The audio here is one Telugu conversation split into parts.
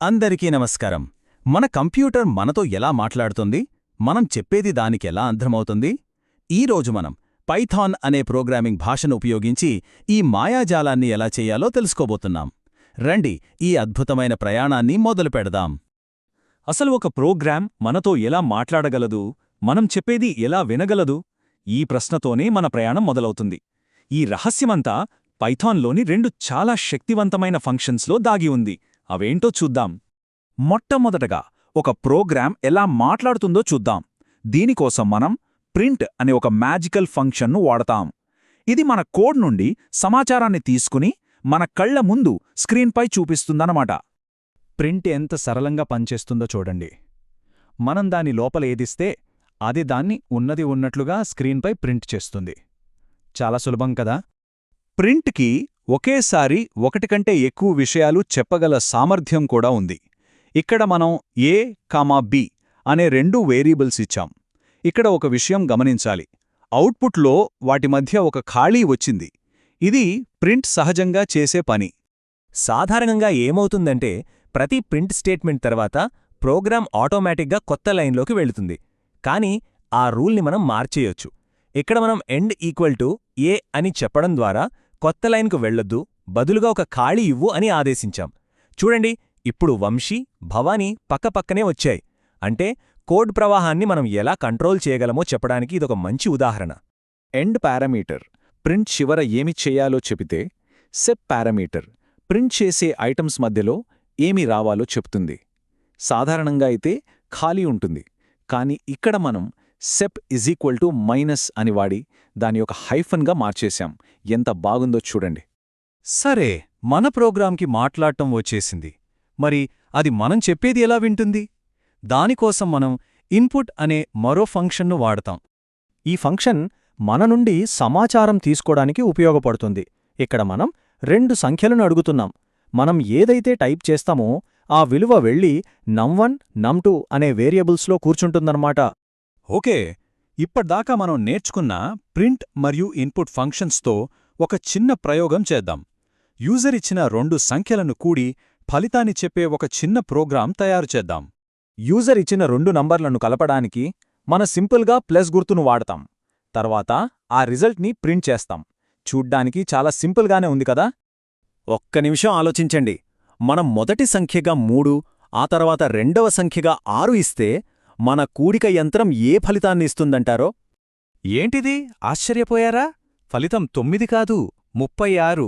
అందరికీ నమస్కారం. మన కంప్యూటర్ మనతో ఎలా మాట్లాడుతుంది, మనం చెప్పేది దానికెలా అర్థమవుతుంది? ఈరోజు మనం పైథాన్ అనే ప్రోగ్రామింగ్ భాషను ఉపయోగించి ఈ మాయాజాలాన్ని ఎలా చేయాలో తెలుసుకోబోతున్నాం. రండి, ఈ అద్భుతమైన ప్రయాణాన్ని మొదలుపెడదాం. అసలు ఒక ప్రోగ్రామ్ మనతో ఎలా మాట్లాడగలదు, మనం చెప్పేది ఎలా వినగలదు? ఈ ప్రశ్నతోనే మన ప్రయాణం మొదలవుతుంది. ఈ రహస్యమంతా పైథాన్లోని రెండు చాలా శక్తివంతమైన ఫంక్షన్స్లో దాగి ఉంది. అవేంటో చూద్దాం. మొట్టమొదటగా ఒక ప్రోగ్రామ్ ఎలా మాట్లాడుతుందో చూద్దాం. దీనికోసం మనం ప్రింట్ అనే ఒక మ్యాజికల్ ఫంక్షన్ను వాడతాం. ఇది మన కోడ్ నుండి సమాచారాన్ని తీసుకుని మన కళ్ల ముందు స్క్రీన్పై చూపిస్తుందన్నమాట. ప్రింట్ ఎంత సరళంగా పనిచేస్తుందో చూడండి. మనం దాని లోపల ఏదిస్తే అది దాన్ని ఉన్నది ఉన్నట్లుగా స్క్రీన్పై ప్రింట్ చేస్తుంది. చాలా సులభం కదా? ప్రింట్కి ఒకేసారి ఒకటి కంటే ఎక్కువ విషయాలు చెప్పగల సామర్థ్యం కూడా ఉంది. ఇక్కడ మనం ఏ, బి అనే రెండు వేరియబుల్స్ ఇచ్చాం. ఇక్కడ ఒక విషయం గమనించాలి. అవుట్పుట్లో వాటి మధ్య ఒక ఖాళీ వచ్చింది. ఇది ప్రింట్ సహజంగా చేసే పని. సాధారణంగా ఏమవుతుందంటే, ప్రతి ప్రింట్ స్టేట్మెంట్ తర్వాత ప్రోగ్రామ్ ఆటోమేటిక్గా కొత్త లైన్లోకి వెళుతుంది. కానీ ఆ రూల్ని మనం మార్చేయొచ్చు. ఇక్కడ మనం ఎండ్ ఈక్వల్ టు ఏ అని చెప్పడం ద్వారా కొత్త లైన్కు వెళ్లొద్దు, బదులుగా ఒక ఖాళీ ఇవ్వు అని ఆదేశించాం. చూడండి, ఇప్పుడు వంశీ, భవానీ పక్కపక్కనే వచ్చాయి. అంటే కోడ్ ప్రవాహాన్ని మనం ఎలా కంట్రోల్ చేయగలమో చెప్పడానికి ఇదొక మంచి ఉదాహరణ. ఎండ్ పారామీటర్ ప్రింట్ చివర ఏమి చెయ్యాలో చెబితే, సెప్ పారామీటర్ ప్రింట్ చేసే ఐటమ్స్ మధ్యలో ఏమి రావాలో చెప్తుంది. సాధారణంగా అయితే ఖాళీ ఉంటుంది. కాని ఇక్కడ మనం సెప్ మైనస్ అని వాడి దాని ఒక హైఫన్గా మార్చేశాం. ఎంత బాగుందో చూడండి. సరే, మన ప్రోగ్రాంకి మాట్లాడటం వచ్చేసింది. మరి అది మనం చెప్పేది ఎలా వింటుంది? దానికోసం మనం ఇన్పుట్ అనే మరో ఫంక్షన్ను వాడతాం. ఈ ఫంక్షన్ మన నుండి సమాచారం తీసుకోవడానికి ఉపయోగపడుతుంది. ఇక్కడ మనం రెండు సంఖ్యలను అడుగుతున్నాం. మనం ఏదైతే టైప్ చేస్తామో ఆ విలువ వెళ్ళి num1, num2 అనే వేరియబుల్స్లో కూర్చుంటుందన్నమాట. ఓకే, ఇప్పటిదాకా మనం నేర్చుకున్న ప్రింట్ మరియు ఇన్పుట్ ఫంక్షన్స్తో ఒక చిన్న ప్రయోగం చేద్దాం. యూజర్ ఇచ్చిన రెండు సంఖ్యలను కూడి ఫలితాన్ని చెప్పే ఒక చిన్న ప్రోగ్రాం తయారు చేద్దాం. యూజర్ ఇచ్చిన రెండు నంబర్లను కలపడానికి మన సింపుల్గా ప్లస్ గుర్తును వాడతాం. తర్వాత ఆ రిజల్ట్ని ప్రింట్ చేస్తాం. చూడ్డానికి చాలా సింపుల్గానే ఉంది కదా? ఒక్క నిమిషం ఆలోచించండి. మనం మొదటి సంఖ్యగా 3, ఆ తర్వాత రెండవ సంఖ్యగా 6 ఇస్తే మన కూడిక యంత్రం ఏ ఫలితాన్ని ఇస్తుందంటారో? ఏంటిది, ఆశ్చర్యపోయారా? ఫలితం 9 కాదు, 36.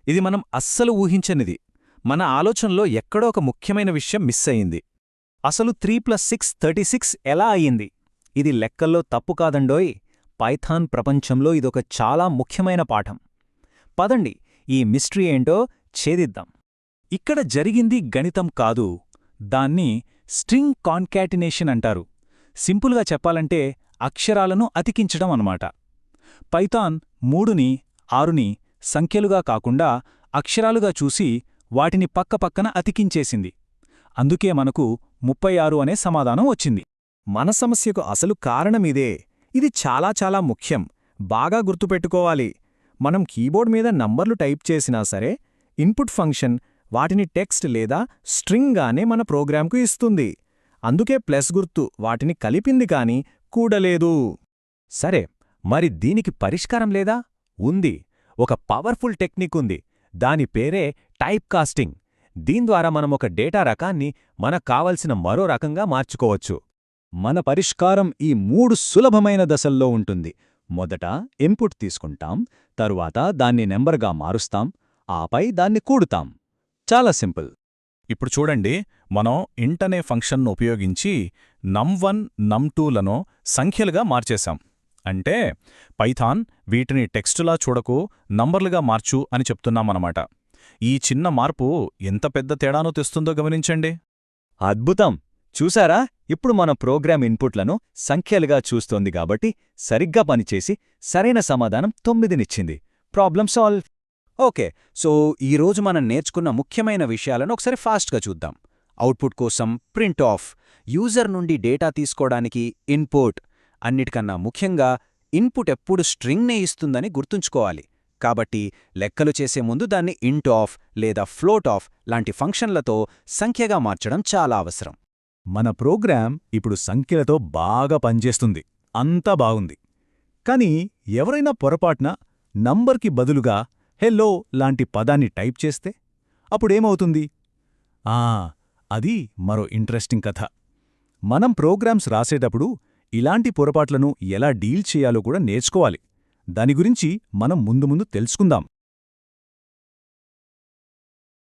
ఇది మనం అస్సలు ఊహించనిది. మన ఆలోచనలో ఎక్కడో ఒక ముఖ్యమైన విషయం మిస్ అయింది. అసలు 3+6 36 ఎలా అయ్యింది? ఇది లెక్కల్లో తప్పు కాదండోయ్. పైథాన్ ప్రపంచంలో ఇదొక చాలా ముఖ్యమైన పాఠం. పదండి, ఈ మిస్టరీ ఏంటో ఛేదిద్దాం. ఇక్కడ జరిగింది గణితం కాదు, దాన్ని స్ట్రింగ్ కాన్కాటినేషన్ అంటారు. సింపుల్గా చెప్పాలంటే అక్షరాలను అతికించడం అన్నమాట. పైథాన్ 3ని 6ని సంఖ్యలుగా కాకుండా అక్షరాలుగా చూసి వాటిని పక్కపక్కన అతికించేసింది. అందుకే మనకు 36 అనే సమాధానం వచ్చింది. మన సమస్యకు అసలు కారణమిదే. ఇది చాలా చాలా ముఖ్యం. బాగా గుర్తుపెట్టుకోవాలి. మనం కీబోర్డ్ మీద నంబర్లు టైప్ చేసినా సరే ఇన్పుట్ ఫంక్షన్ వాటిని టెక్స్ట్ లేదా స్ట్రింగ్గానే మన ప్రోగ్రాంకు ఇస్తుంది. అందుకే ప్లస్ గుర్తు వాటిని కలిపింది కాని కూడలేదు. సరే, మరి దీనికి పరిష్కారం లేదా? ఉంది. ఒక పవర్ఫుల్ టెక్నిక్ ఉంది. దాని పేరే టైప్ కాస్టింగ్. దీనిద్వారా మనం ఒక డేటా రకాన్ని మనకు కావలసిన మరో రకంగా మార్చుకోవచ్చు. మన పరిష్కారం ఈ 3 సులభమైన దశల్లో ఉంటుంది. మొదట ఇన్పుట్ తీసుకుంటాం, తరువాత దాన్ని నెంబర్గా మారుస్తాం, ఆపై దాన్ని కూడుతాం. చాలా సింపుల్. ఇప్పుడు చూడండి, మనం ఇంట్ అనే ఫంక్షన్ను ఉపయోగించి num1, num2లను సంఖ్యలుగా మార్చేశాం. అంటే పైథాన్ వీటిని టెక్స్టులా చూడకు, నంబర్లుగా మార్చు అని చెప్తున్నామన్నమాట. ఈ చిన్న మార్పు ఎంత పెద్ద తేడానో తెస్తుందో గమనించండి. అద్భుతం! చూసారా, ఇప్పుడు మన ప్రోగ్రామ్ ఇన్పుట్లను సంఖ్యలుగా చూస్తోంది కాబట్టి సరిగ్గా పనిచేసి సరైన సమాధానం 9నిచ్చింది. Problem solve. ఓకే, సో ఈరోజు మనం నేర్చుకున్న ముఖ్యమైన విషయాలను ఒకసారి ఫాస్ట్గా చూద్దాం. అవుట్పుట్ కోసం ప్రింట్ ఆఫ్, యూజర్ నుండి డేటా తీసుకోవడానికి ఇన్పుట్, అన్నిటికన్నా ముఖ్యంగా ఇన్పుట్ ఎప్పుడు స్ట్రింగ్నే ఇస్తుందని గుర్తుంచుకోవాలి. కాబట్టి లెక్కలు చేసే ముందు దాన్ని ఇంట్ ఆఫ్ లేదా ఫ్లోట్ ఆఫ్ లాంటి ఫంక్షన్లతో సంఖ్యగా మార్చడం చాలా అవసరం. మన ప్రోగ్రాం ఇప్పుడు సంఖ్యలతో బాగా పనిచేస్తుంది, అంతా బాగుంది. కాని ఎవరైనా పొరపాటున నంబర్కి బదులుగా హెల్లో లాంటి పదాన్ని టైప్ చేస్తే అప్పుడేమవుతుంది? అది మరో ఇంట్రెస్టింగ్ కథ. మనం ప్రోగ్రామ్స్ రాసేటప్పుడు ఇలాంటి పొరపాట్లను ఎలా డీల్ చేయాలో కూడా నేర్చుకోవాలి. దాని గురించి మనం ముందు ముందు తెలుసుకుందాం.